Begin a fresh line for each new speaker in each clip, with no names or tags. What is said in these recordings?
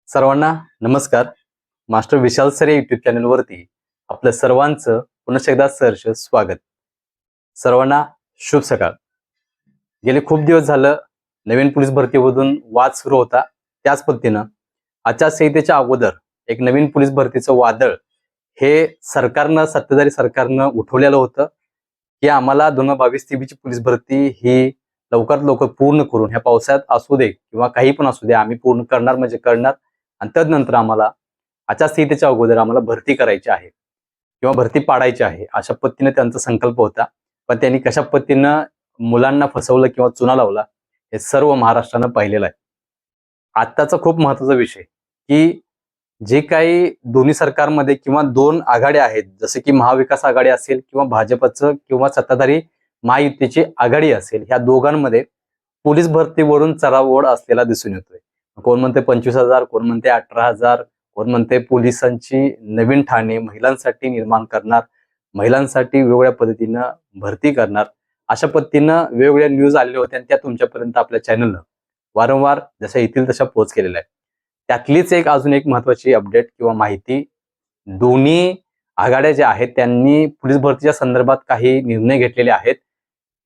सर्वांना नमस्कार. मास्टर विशाल सर या युट्यूब चॅनलवरती आपलं सर्वांचं पुन्हा एकदा सहर्ष स्वागत. सर्वांना शुभ सकाळ. गेले खूप दिवस झालं नवीन पोलीस भरतीमधून वाद सुरू होता. त्याच पद्धतीनं आचारसंहितेच्या अगोदर एक नवीन पोलीस भरतीचं वादळ हे सत्ताधारी सरकारनं उठवलेलं होतं की आम्हाला 2022 ची पोलीस भरती ही लवकरात लवकर पूर्ण करून ह्या पावसाळ्यात असू दे किंवा काही पण असू दे आम्ही पूर्ण करणार म्हणजे करणार. आणि तदनंतर आम्हाला आचारसंहितेच्या अगोदर आम्हाला भरती करायची आहे किंवा भरती पाडायची आहे अशा पद्धतीने त्यांचा संकल्प होता. पण त्यांनी कशा पद्धतीनं मुलांना फसवलं किंवा चुना लावला हे सर्व महाराष्ट्रानं पाहिलेलं आहे. आत्ताचा खूप महत्वाचा विषय की जे काही दोन्ही सरकारमध्ये किंवा दोन आघाड्या आहेत, जसे की महाविकास आघाडी असेल किंवा भाजपचं किंवा सत्ताधारी महायुतीची आघाडी असेल, ह्या दोघांमध्ये पोलीस भरतीवरून चढाओढ असलेला दिसून येतोय. कोण म्हणते 25,000, कोण म्हणते 18,000, कोण म्हणते पोलिसांची नवीन ठाणे महिलांसाठी निर्माण करणार, महिलांसाठी वेगवेगळ्या पद्धतीनं भरती करणार, अशा पद्धतीनं वेगवेगळ्या न्यूज आलेल्या होत्या आणि त्या तुमच्यापर्यंत आपल्या चॅनलनं वारंवार जशा येतील तशा पोच केलेल्या आहे. त्यातलीच अजून एक महत्वाची अपडेट किंवा माहिती, दोन्ही आघाड्या ज्या आहेत त्यांनी पोलीस भरतीच्या संदर्भात काही निर्णय घेतलेले आहेत.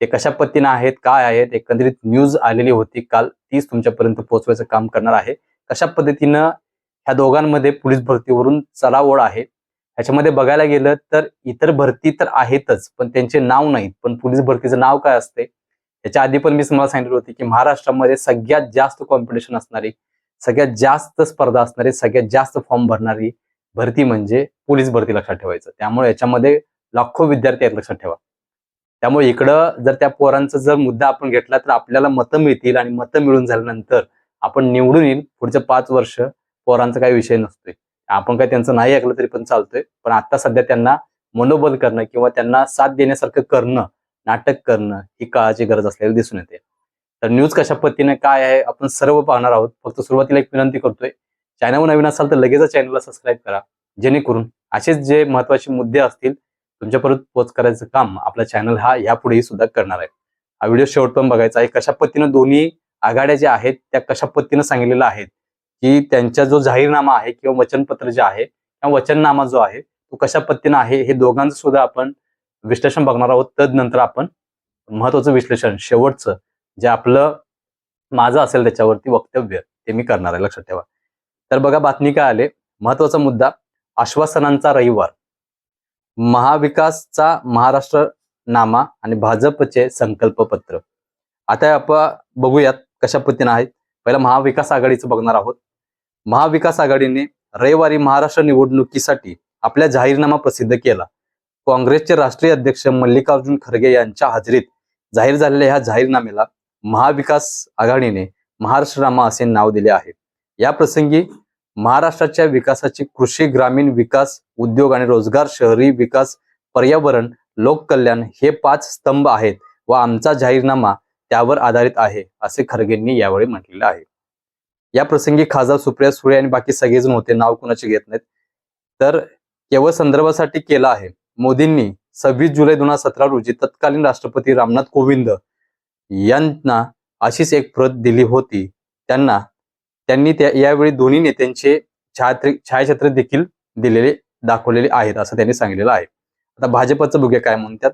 ते कशा पद्धतीने आहेत, काय आहेत, एकंदरीत न्यूज आलेली होती काल, तीच तुमच्यापर्यंत पोहोचवायचं काम करणार आहे. कशा पद्धतीनं ह्या दोघांमध्ये पोलीस भरतीवरून चढाओढ आहे. ह्याच्यामध्ये बघायला गेलं तर इतर भरती तर आहेतच, पण त्यांचे नाव नाहीत. पण पोलीस भरतीचं नाव काय असते याच्या आधी पण मी तुम्हाला सांगितलं होतं की महाराष्ट्रामध्ये सगळ्यात जास्त कॉम्पिटिशन असणारी, सगळ्यात जास्त स्पर्धा असणारी, सगळ्यात जास्त फॉर्म भरणारी भरती म्हणजे पोलीस भरती, लक्षात ठेवायचं. त्यामुळे याच्यामध्ये लाखो विद्यार्थी आहेत, लक्षात ठेवा. त्यामुळे इकडं जर त्या पोरांचा जर मुद्दा आपण घेतला तर आपल्याला मतं मिळतील आणि मतं मिळून झाल्यानंतर आपण निवडून येईल पुढचे 5 वर्ष. पोरांचा काही विषय नसतोय. आपण काही त्यांचं नाही ऐकलं तरी पण चालतोय. पण आता सध्या त्यांना मनोबल करणं किंवा त्यांना साथ देण्यासारखं करणं, नाटक करणं ही काळाची गरज असलेली दिसून येते. तर न्यूज कशा पद्धतीने काय आहे आपण सर्व पाहणार आहोत. फक्त सुरुवातीला एक विनंती करतोय, चॅनलवर नवीन असाल तर लगेच चॅनलला सबस्क्राईब करा, जेणेकरून असेच जे महत्वाचे मुद्दे असतील तुमच्यापर्यंत पोच करायचं काम आपला चॅनल हा यापुढेही सुद्धा करणार आहे. हा व्हिडिओ शेवटपर्यंत बघायचा आहे. कशा पद्धतीनं दोन्ही आघाड्या ज्या आहेत त्या कशा पद्धतीनं सांगितलेलं आहेत की त्यांचा जो जाहीरनामा आहे किंवा वचनपत्र जे आहे किंवा वचननामा जो आहे तो कशा पद्धतीनं आहे हे दोघांचं सुद्धा आपण विश्लेषण बघणार आहोत. तदनंतर आपण महत्वाचं विश्लेषण शेवटचं जे आपलं माझं असेल त्याच्यावरती वक्तव्य ते मी करणार आहे, लक्षात ठेवा. तर बघा बातमी काय आले, महत्वाचा मुद्दा, आश्वासनांचा रविवार, महाविकासचा महाराष्ट्र नामा आणि भाजपचे संकल्पपत्र. आता आपण बघूयात कशा पद्धतीने आहेत. पहिला महाविकास आघाडीचं बघणार आहोत. महाविकास आघाडीने रविवारी महाराष्ट्र निवडणुकीसाठी आपला जाहीरनामा प्रसिद्ध केला. काँग्रेसचे राष्ट्रीय अध्यक्ष मल्लिकार्जुन खरगे यांच्या हाजरीत जाहीर झालेल्या ह्या जाहीरनाम्याला महाविकास आघाडीने महाराष्ट्रनामा असे नाव दिले आहे. या प्रसंगी महाराष्ट्राच्या विकासाची कृषी, ग्रामीण विकास, उद्योग आणि रोजगार, शहरी विकास, पर्यावरण, लोककल्याण हे 5 स्तंभ आहेत व आमचा जाहीरनामा त्यावर आधारित आहे असे खरगेंनी यावेळी म्हटलेलं आहे. या प्रसंगी खासदार सुप्रिया सुळे आणि बाकी सगळेजण होते, नाव कुणाचे घेत नाहीत. तर केवळ संदर्भासाठी केला आहे. मोदींनी 26 जुलै 2017 रोजी तत्कालीन राष्ट्रपती रामनाथ कोविंद यांना अशीच एक प्रत दिली होती. त्यांनी यावेळी दोन्ही नेत्यांचे छायाचित्र देखील दाखवलेले आहेत असं त्यांनी सांगितलेलं आहे. आता भाजपचं बघूया काय म्हणतात.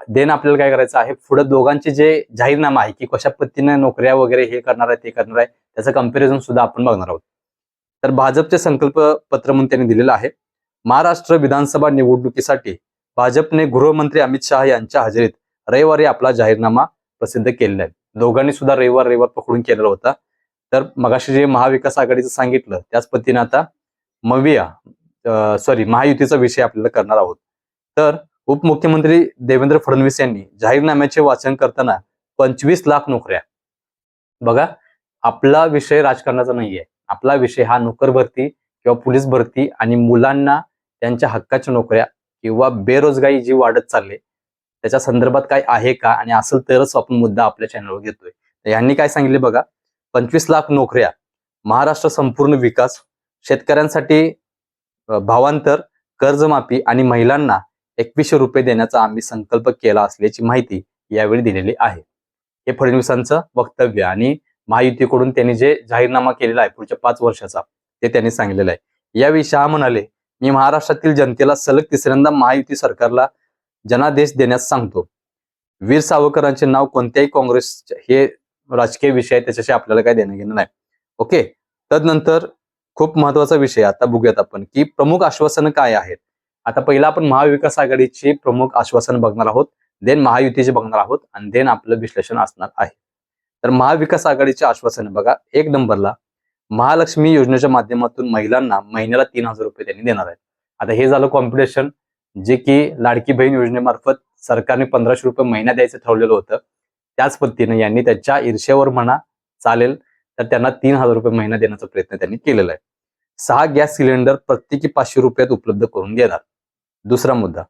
देन आपल्याला काय करायचं आहे, पुढे दोघांचे जे जाहीरनामा आहे की कशा पद्धतीने नोकऱ्या वगैरे हे करणार आहे ते करणार आहे त्याचं कंपॅरिझन सुद्धा आपण बघणार आहोत. तर भाजपचे संकल्प पत्र म्हणून त्यांनी दिलेलं आहे. महाराष्ट्र विधानसभा निवडणुकीसाठी भाजपने गृहमंत्री अमित शहा यांच्या हजेरीत रविवारी आपला जाहीरनामा प्रसिद्ध केलेला आहे. दोघांनी सुद्धा रविवार पकडून केलेला होता. तर मगाशी जे महाविकास आघाडीचं सांगितलं त्याच पद्धतीने आता महायुतीचा विषय आपल्याला करणार आहोत. तर उपमुख्यमंत्री देवेंद्र फडणवीस यांनी जाहीरनाम्याचे वाचन करताना 25 लाख नोकऱ्या, बघा आपला विषय राजकारणाचा नाहीये, आपला विषय हा नोकर भरती किंवा पोलीस भरती आणि मुलांना त्यांच्या हक्काच्या नोकऱ्या किंवा बेरोजगारी जी वाढत चालली त्याच्या संदर्भात काय आहे का, आणि असेल तरच आपण मुद्दा आपल्या चॅनलवर घेतोय. यांनी काय सांगितले बघा, 25 लाख नोकऱ्या, महाराष्ट्र संपूर्ण विकास, शेतकऱ्यांसाठी भावांतर, कर्जमाफी आणि महिलांना 2100 रुपये देण्याचा आम्ही संकल्प केला असल्याची माहिती यावेळी दिलेली आहे. हे फडणवीसांचं वक्तव्य. आणि महायुतीकडून त्यांनी जे जाहीरनामा केलेला आहे पुढच्या 5 वर्षाचा ते त्यांनी सांगितलेलं आहे. यावेळी शहा म्हणाले, मी महाराष्ट्रातील जनतेला सलग तिसऱ्यांदा महायुती सरकारला जनादेश देण्यास सांगतो. वीर सावरकरांचे नाव कोणत्याही काँग्रेस हे राजकीय विषय आहे, त्याच्याशी आपल्याला काय देणं घेणं नाही. ओके. तदनंतर खूप महत्वाचा विषय आता बघूयात आपण की प्रमुख आश्वासनं काय आहेत. आता पहिला आपण महाविकास आघाडीची प्रमुख आश्वासन बघणार आहोत, देन महायुतीचे बघणार आहोत आणि देन आपलं विश्लेषण असणार आहे. तर महाविकास आघाडीचे आश्वासन बघा, 1 नंबरला महालक्ष्मी योजनेच्या माध्यमातून महिलांना महिन्याला 3,000 रुपये त्यांनी देणार आहेत. आता हे झालं कॉम्पिटिशन, जे की लाडकी बहीण योजनेमार्फत सरकारने 1,500 रुपये महिना द्यायचं ठरवलेलं होतं. त्याच पद्धतीने यांनी त्याच्या ईर्ष्येवर म्हणा चालेल तर त्यांना 3,000 रुपये महिना देण्याचा प्रयत्न त्यांनी केलेला आहे. 6 गॅस सिलेंडर प्रत्येकी 500 रुपयात उपलब्ध करून देणार. दुसरा मुद्दा.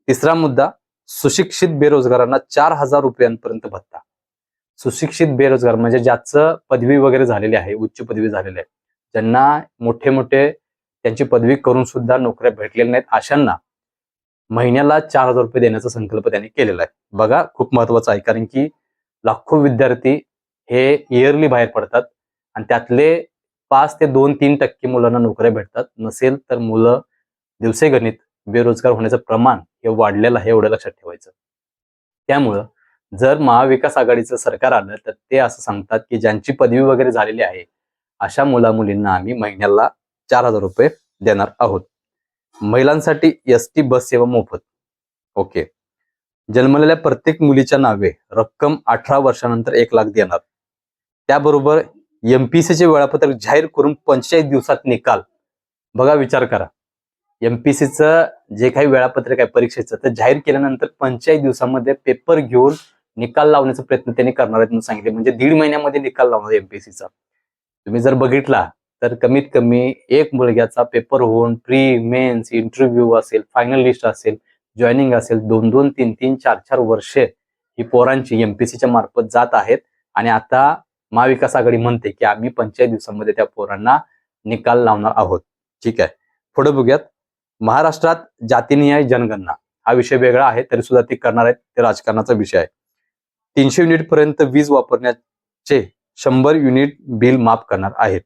तिसरा मुद्दा, सुशिक्षित बेरोजगारांना 4,000 रुपयांपर्यंत भत्ता. सुशिक्षित बेरोजगार म्हणजे ज्याचं पदवी वगैरे झालेली आहे, उच्च पदवी झालेली आहे, ज्यांना मोठे मोठे त्यांची पदवी करून सुद्धा नोकऱ्या भेटलेल्या नाहीत, अशांना महिन्याला 4,000 रुपये देण्याचा संकल्प त्यांनी केलेला आहे. बघा, खूप महत्वाचं आहे, कारण की लाखो विद्यार्थी हे इयरली बाहेर पडतात आणि त्यातले 5 ते 2-3% मुलांना नोकऱ्या भेटतात. नसेल तर मुलं दिवसेगणित बेरोजगार होण्याचं प्रमाण हे वाढलेलं आहे, एवढं लक्षात ठेवायचं. त्यामुळं जर महाविकास आघाडीचं सरकार आलं तर ते असं सांगतात की ज्यांची पदवी वगैरे झालेली आहे अशा मुला-मुलींना आम्ही महिन्याला 4,000 रुपये देणार आहोत. महिलांसाठी एसटी बस सेवा मोफत. ओके. जन्मलेल्या प्रत्येक मुलीच्या नावे रक्कम 18 वर्षानंतर 1 लाख देणार. त्याबरोबर एमपीसीचे वेळापत्रक जाहीर करून 45 दिवसात निकाल. बघा, विचार करा, एमपीसीचं जे काही वेळापत्रक आहे परीक्षेचं तर जाहीर केल्यानंतर 45 दिवसामध्ये पेपर घेऊन निकाल लावण्याचा प्रयत्न त्यांनी करणार आहेत म्हणून सांगितले. म्हणजे 1.5 महिन्यामध्ये निकाल लावणार एमपीसीचा. तुम्ही जर बघितला तर कमीत कमी एक मुलग्याचा पेपर होऊन प्री मेन्स इंटरव्ह्यू असेल, फायनल लिस्ट असेल, जॉईनिंग असेल, 2-2, 3-3, 4-4 वर्षे ही पोरांची एमपीसीच्या मार्फत जात आहेत. आणि आता महाविकास आघाडी म्हणते की आम्ही 45 दिवसांमध्ये त्या पोरांना निकाल लावणार आहोत. ठीक आहे, पुढे बघूयात. महाराष्ट्रात जातीनिहाय जनगणना हा विषय वेगळा आहे, तरी सुद्धा ते करणार आहेत, ते राजकारणाचा विषय आहे. 300 युनिट पर्यंत वीज वापरण्याचे 100 युनिट बिल माफ करणार आहेत.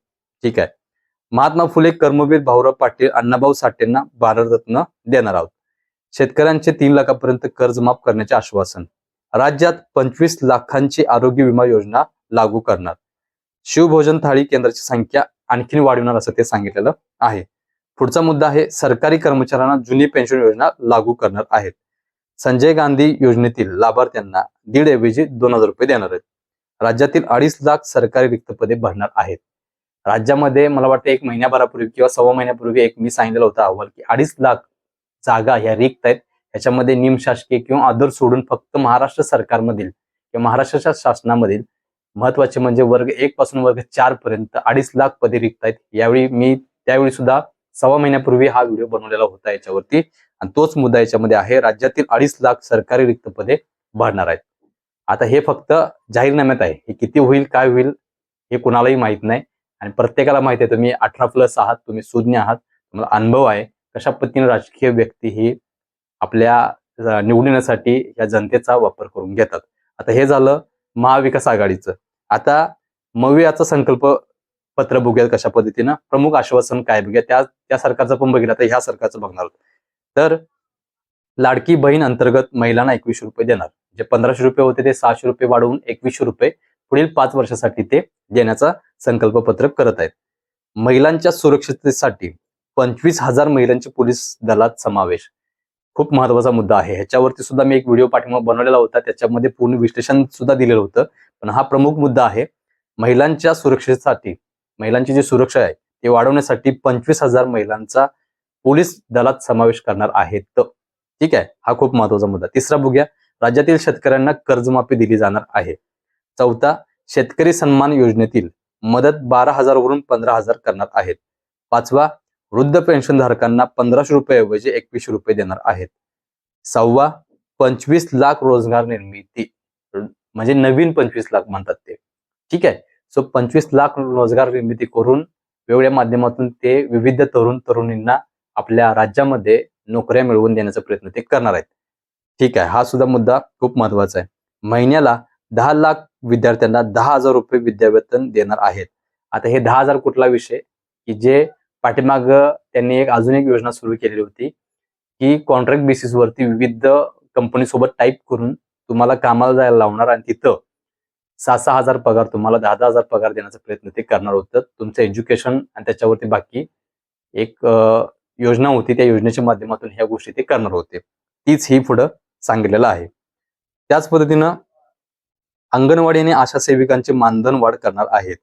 ठीक आहे. महात्मा फुले, कर्मवीर भाऊराव पाटील, अण्णाभाऊ साठेंना भारतरत्न देणार आहोत. शेतकऱ्यांचे 3 लाखापर्यंत कर्ज माफ करण्याचे आश्वासन. राज्यात 25 लाखांची आरोग्य विमा योजना लागू करणार. शिवभोजन थाळी केंद्राची संख्या आणखी वाढवणार असं ते सांगितलेलं आहे. पुढचा मुद्दा आहे, सरकारी कर्मचाऱ्यांना जुनी पेन्शन योजना लागू करणार आहेत. संजय गांधी योजनेतील लाभार्थ्यांना 1.5 ऐवजी 2,000 रुपये देणार आहेत. राज्यातील 2.5 लाख सरकारी रिक्त पदे भरणार आहेत. राज्यामध्ये मला वाटतं 1 महिन्याभरापूर्वी किंवा 1.25 महिन्यापूर्वी एक मी सांगितलं होतं अहवाल की 2.5 लाख जागा ह्या रिक्त आहेत. याच्यामध्ये निमशासकीय किंवा अदर सोडून फक्त महाराष्ट्र सरकारमधील किंवा महाराष्ट्राच्या शासनामधील महत्वाचे म्हणजे वर्ग 1 पासून वर्ग 4 पर्यंत 2.5 लाख पदे रिक्त आहेत. यावेळी मी त्यावेळी सुद्धा 1.25 महिन्यापूर्वी हा व्हिडिओ बनवलेला होता याच्यावरती, आणि तोच मुद्दा याच्यामध्ये आहे. राज्यातील 2.5 लाख सरकारी रिक्त पदे भरणार आहेत. आता हे फक्त जाहीरनाम्यात आहे, हे किती होईल काय होईल हे कुणालाही माहित नाही. आणि प्रत्येकाला माहिती आहे तुम्ही 18+ आहात, तुम्ही सुज्ञ आहात, तुम्हाला अनुभव आहे कशा पद्धतीने राजकीय व्यक्ती ही आपल्या निवडून येण्यासाठी या जनतेचा वापर करून घेतात. आता हे झालं महाविकास आघाडीचं. आता मवियाचा संकल्प पत्र बघूया कशा पद्धतीनं, प्रमुख आश्वासन काय बघूया, त्या सरकारचं पण बघितलं तर ह्या सरकारचं बघणार आहोत. तर लाडकी बहीण अंतर्गत महिलांना 2100 रुपये देणार. जे 1,500 रुपये होते ते 600 रुपये वाढवून 2100 रुपये पुढील 5 वर्षासाठी ते देण्याचा संकल्प पत्र करत आहेत. महिलांच्या सुरक्षिततेसाठी 25,000 महिलांची पोलीस दलात समावेश. खूप महत्वाचा मुद्दा आहे. ह्याच्यावरती सुद्धा मी एक व्हिडिओ पाठीमागे बनवलेला होता, त्याच्यामध्ये पूर्ण विश्लेषण सुद्धा दिलेलं होतं. पण हा प्रमुख मुद्दा आहे. महिलांच्या सुरक्षेसाठी, महिलांची जी सुरक्षा आहे ती वाढवण्यासाठी 25,000 महिलांचा पोलीस दलात समावेश करणार आहेत. ठीक आहे, हा खूप महत्वाचा मुद्दा. तिसरा बघूया, राज्यातील शेतकऱ्यांना कर्जमाफी दिली जाणार आहे. चौथा, शेतकरी सन्मान योजनेतील मदत 12,000 वरून 15,000 करणार आहेत. पाचवा, वृद्ध पेन्शनधारकांना 1,500 रुपये ऐवजी 2100 रुपये देणार आहेत. सहावा, 25 लाख रोजगार निर्मिती, म्हणजे नवीन 25 लाख म्हणतात ते. ठीक आहे, सो 25 लाख रोजगार निर्मिती करून वेगवेगळ्या माध्यमातून ते विविध तरुणींना आपल्या राज्यामध्ये नोकऱ्या मिळवून देण्याचा प्रयत्न ते करणार आहेत. ठीक आहे, हा सुद्धा मुद्दा खूप महत्वाचा आहे. महिन्याला 10 लाख विद्यार्थ्यांना 10,000 रुपये विद्यावेतन देणार आहेत. आता हे 10,000 कुठला विषय की जे पाठीमाग त्यांनी अजून एक योजना सुरू केलेली होती की कॉन्ट्रॅक्ट बेसिसवरती विविध कंपनीसोबत टाईप करून तुम्हाला कामाला जायला लावणार आणि तिथं 6,000 पगार तुम्हाला 10,000 पगार देण्याचा प्रयत्न ते करणार होतं. तुमचं एज्युकेशन आणि त्याच्यावरती बाकी एक योजना होती. त्या योजनेच्या माध्यमातून ह्या गोष्टी ते करणार होते. तीच ही पुढं सांगितलेलं आहे. त्याच पद्धतीनं अंगणवाडी आणि आशा सेविकांचे मानधन वाढ करणार आहेत.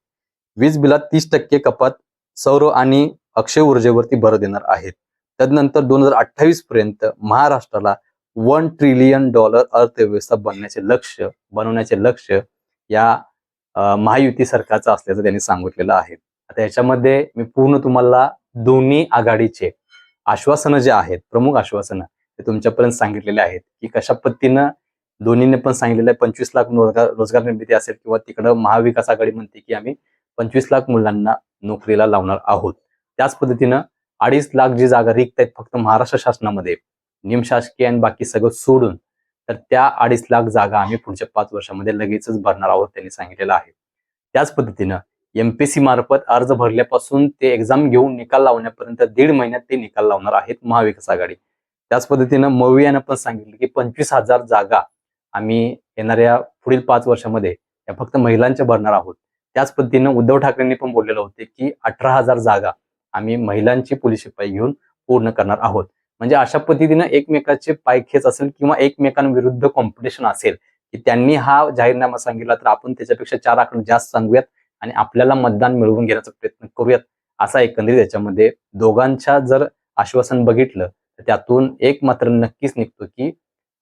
वीज बिलात 30% कपात, सौर आणि अक्षय ऊर्जेवरती भर देणार आहेत. तदनंतर 2028 पर्यंत महाराष्ट्राला $1 ट्रिलियन अर्थव्यवस्था बनवण्याचे लक्ष्य या महायुती सरकारचं असल्याचं त्यांनी सांगितलेलं आहे. आता याच्यामध्ये मी पूर्ण तुम्हाला दोन्ही आघाडीचे आश्वासनं जे आहेत, प्रमुख आश्वासनं ते तुमच्यापर्यंत सांगितलेले आहेत की कशा पद्धतीनं दोन्हीने पण सांगितलेलं आहे 25 लाख रोजगार निर्मिती असेल किंवा तिकडं महाविकास आघाडी म्हणते की आम्ही 25 लाख मुलांना नोकरीला लावणार आहोत. त्याच पद्धतीनं 2.5 लाख जी जागा रिक्त आहेत फक्त महाराष्ट्र शासनामध्ये निमशासकीय आणि बाकी सगळं सोडून, तर त्या 2.5 लाख जागा आम्ही पुढच्या 5 वर्षामध्ये लगेचच भरणार आहोत त्यांनी सांगितलेलं आहे. त्याच पद्धतीनं एमपीसी मार्फत अर्ज भरल्यापासून ते एक्झाम घेऊन निकाल लावण्यापर्यंत 1.5 महिन्यात ते निकाल लावणार आहेत महाविकास आघाडी. त्याच पद्धतीनं मवियानं पण सांगितलं की 25,000 जागा आम्ही येणाऱ्या पुढील 5 वर्षामध्ये या फक्त महिलांच्या भरणार आहोत. त्याच पद्धतीनं उद्धव ठाकरेंनी पण बोललेलं होते की 18,000 जागा आम्ही महिलांची पोलीस शिपाई घेऊन पूर्ण करणार आहोत. म्हणजे अशा पद्धतीनं एकमेकाचे पायखेच असेल किंवा एकमेकांविरुद्ध कॉम्पिटिशन असेल की त्यांनी हा जाहीरनामा सांगितला तर आपण त्याच्यापेक्षा 4 आकडे जास्त सांगूयात आणि आपल्याला मतदान मिळवून घेण्याचा प्रयत्न करूयात, असा एकंदरीत याच्यामध्ये दोघांच्या जर आश्वासन बघितलं तर त्यातून एक मात्र नक्कीच निघतो की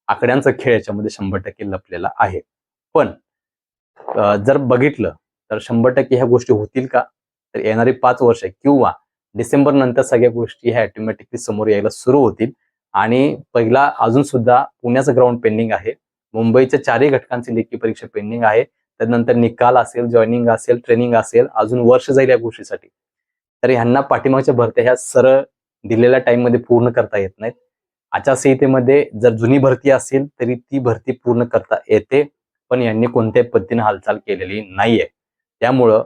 आकड्यांचा खेळ याच्यामध्ये 100% लपलेला आहे. पण जर बघितलं तर 100% ह्या गोष्टी होतील का? तर येणारी 5 वर्ष किंवा डिसेंबर नंतर सगळ्या गोष्टी ह्या ऑटोमॅटिकली समोर यायला सुरू होतील. आणि पहिला अजून सुद्धा पुण्याचं ग्राउंड पेंडिंग आहे. मुंबईच्या 4ही घटकांची लेखी परीक्षा पेंडिंग आहे. त्यानंतर निकाल असेल, जॉईनिंग असेल, ट्रेनिंग असेल, अजून वर्ष जाईल या गोष्टीसाठी. तर ह्यांना पाठीमागच्या भरत्या ह्या सरळ दिलेल्या टाइम मध्ये पूर्ण करता येत नाहीत. आचारसंहितेमध्ये जर जुनी भरती असेल तरी ती भरती पूर्ण करता येते, पण यांनी कोणत्याही पद्धतीने हालचाल केलेली नाहीये. त्यामुळं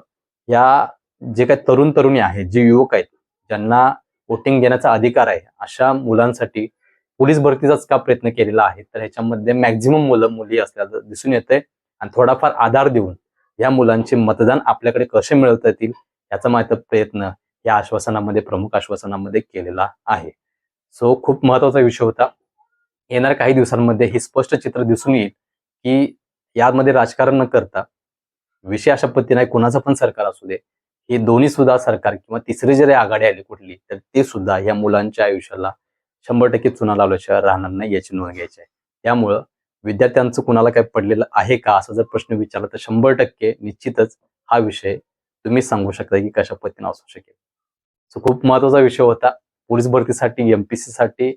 या जे काही तरुण तरुणी आहेत, जे युवक आहेत, ज्यांना वोटिंग देण्याचा अधिकार आहे, अशा मुलांसाठी पोलीस भरतीचाच का प्रयत्न केलेला आहे, तर ह्याच्यामध्ये मॅक्झिमम मुलं मुली असल्याचं दिसून येतंय. आणि थोडाफार आधार देऊन या मुलांचे मतदान आपल्याकडे कसे मिळवता येतील याचा मात्र प्रयत्न या आश्वासनामध्ये, प्रमुख आश्वासनामध्ये केलेला आहे. सो खूप महत्वाचा विषय होता. येणाऱ्या काही दिवसांमध्ये हे स्पष्ट चित्र दिसून येईल की यामध्ये राजकारण न करता विषय अशा पद्धतीने आहे, कुणाचं पण सरकार असू दे, हे दोन्ही सुद्धा सरकार किंवा तिसरी जरी आघाडी आली कुठली तर ते सुद्धा या मुलांच्या आयुष्याला 100% चुना लावल्याशिवाय राहणार नाही याची नोंद घ्यायची आहे. त्यामुळं विद्यार्थ्यांचं कुणाला काही पडलेलं आहे का असा जर प्रश्न विचारला तर 100% निश्चितच हा विषय तुम्ही सांगू शकता की कशा पद्धतीने असू शकेल. सो खूप महत्वाचा विषय होता. पोलीस भरतीसाठी, एमपीसी साठी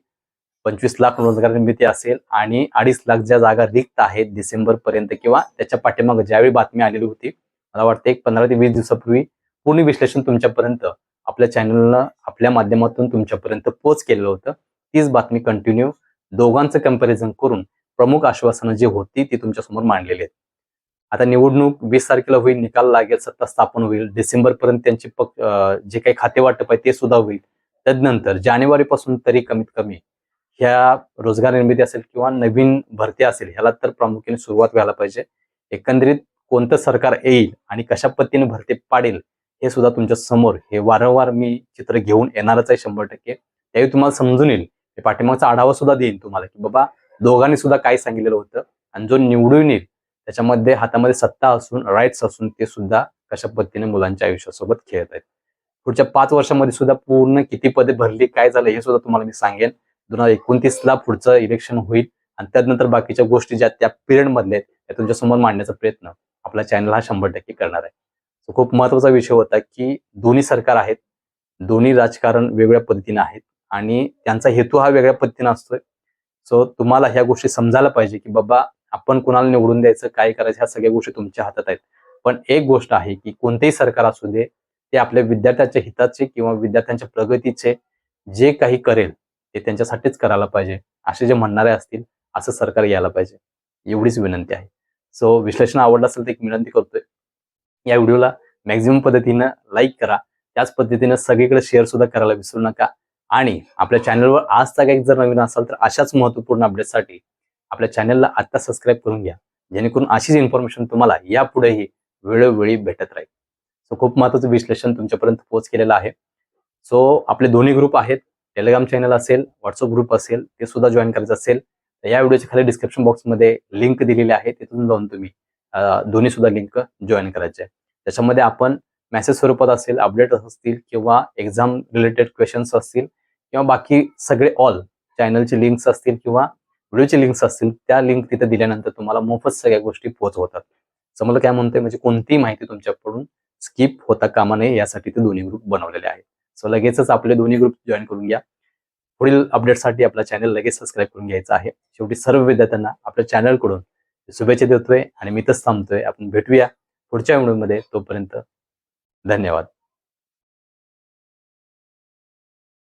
25 लाख रोजगार निर्मिती असेल आणि 2.5 लाख ज्या जागा रिक्त आहेत डिसेंबर पर्यंत किंवा त्याच्या पाठीमागे ज्यावेळी बातमी आलेली होती, मला वाटतं एक 15 ते 20 दिवसापूर्वी पूर्ण विश्लेषण तुमच्यापर्यंत आपल्या चॅनलनं आपल्या माध्यमातून तुमच्यापर्यंत पोच केलेलं होतं. तीच बातमी कंटिन्यू दोघांचं कंपॅरिझन करून प्रमुख आश्वासनं जी होती ती तुमच्यासमोर मांडलेली आहेत. आता निवडणूक 20 तारखेला होईल, निकाल लागेल, सत्ता स्थापन होईल, डिसेंबर पर्यंत त्यांची जे काही खाते वाटप आहे ते सुद्धा होईल. तदनंतर जानेवारीपासून तरी कमीत कमी ह्या रोजगार निर्मिती असेल किंवा नवीन भरती असेल ह्याला तर प्रामुख्याने सुरुवात व्हायला पाहिजे. एकंदरीत कोणतं सरकार येईल आणि कशा पद्धतीने भरती पाडेल हे सुद्धा तुमच्या समोर हे वारंवार मी चित्र घेऊन येणारच आहे 100%. त्यावेळी तुम्हाला समजून येईल, पाठीमागचा आढावा सुद्धा देईन तुम्हाला की बाबा दोघांनी सुद्धा काय सांगितलेलं होतं आणि जो निवडून येईल त्याच्यामध्ये हातामध्ये सत्ता असून, राईट्स असून ते सुद्धा कशा पद्धतीने मुलांच्या आयुष्यासोबत खेळत आहेत. पुढच्या 5 वर्षामध्ये सुद्धा पूर्ण किती पदे भरली, काय झालं हे सुद्धा तुम्हाला मी सांगेन. 2029ला पुढचं इलेक्शन होईल आणि त्यानंतर बाकीच्या गोष्टी ज्या त्या पिरियड मधल्या त्या तुमच्या समोर मांडण्याचा प्रयत्न आपला चॅनल हा 100% करणार आहे. खूप महत्वाचा विषय होता की दोन्ही सरकार आहेत, दोन्ही राजकारण वेगवेगळ्या पद्धतीने आहेत आणि त्यांचा हेतू हा वेगळ्या पद्धतीने असतोय. सो तुम्हाला ह्या गोष्टी समजायला पाहिजे की बाबा आपण कुणाला निवडून द्यायचं, काय करायचं, ह्या सगळ्या गोष्टी तुमच्या हातात आहेत. पण एक गोष्ट आहे की कोणतेही सरकार असू दे, ते आपल्या विद्यार्थ्यांच्या हिताचे किंवा विद्यार्थ्यांच्या प्रगतीचे जे काही करेल ते त्यांच्यासाठीच करायला पाहिजे. असे जे म्हणणारे असतील असं सरकार यायला पाहिजे, एवढीच विनंती आहे. सो विश्लेषण आवडलं असेल तर एक विनंती करतोय, या व्हिडिओला मॅक्झिमम पद्धतीनं लाईक करा, त्याच पद्धतीनं सगळीकडे शेअर सुद्धा करायला विसरू नका. आणि आपल्या चॅनलवर आज तक एक जर नवीन असाल तर अशाच महत्त्वपूर्ण अपडेटसाठी आपल्या चॅनलला आत्ता सबस्क्राईब करून घ्या, जेणेकरून अशीच इन्फॉर्मेशन तुम्हाला यापुढेही वेळोवेळी भेटत राहील. सो खूप महत्त्वाचं विश्लेषण तुमच्यापर्यंत पोहोच केलेलं आहे. सो आपले दोन्ही ग्रुप आहेत, टेलिग्राम चॅनल असेल, व्हॉट्सअप ग्रुप असेल, ते सुद्धा जॉईन करायचं असेल तर या व्हिडिओच्या खाली डिस्क्रिप्शन बॉक्समध्ये लिंक दिलेली आहे, तिथून जाऊन तुम्ही दोन्ही सुद्धा लिंक जॉईन करायचे आहे. त्याच्यामध्ये आपण मेसेज स्वरूपात असेल, अपडेट असतील किंवा एक्झाम रिलेटेड क्वेश्चन्स असतील किंवा बाकी सगळे ऑल चॅनलचे लिंक्स असतील किंवा व्हिडिओचे लिंक्स असतील, त्या लिंक तिथे दिल्यानंतर तुम्हाला मोफत सगळ्या गोष्टी पोहोचवतात. समजलं काय म्हणतोय, म्हणजे कोणतीही माहिती तुमच्याकडून स्किप होता कामा नये यासाठी ते दोन्ही ग्रुप बनवलेले आहेत. सो लगेचच आपले दोन्ही ग्रुप जॉईन करून घ्या. पुढील अपडेटसाठी आपला चॅनल लगेच सबस्क्राईब करून घ्यायचा आहे. शेवटी सर्व विद्यार्थ्यांना आपल्या चॅनलकडून शुभेच्छा देतोय आणि मी इथंच थांबतोय. आपण भेटूया पुढच्या व्हिडिओमध्ये. तोपर्यंत धन्यवाद.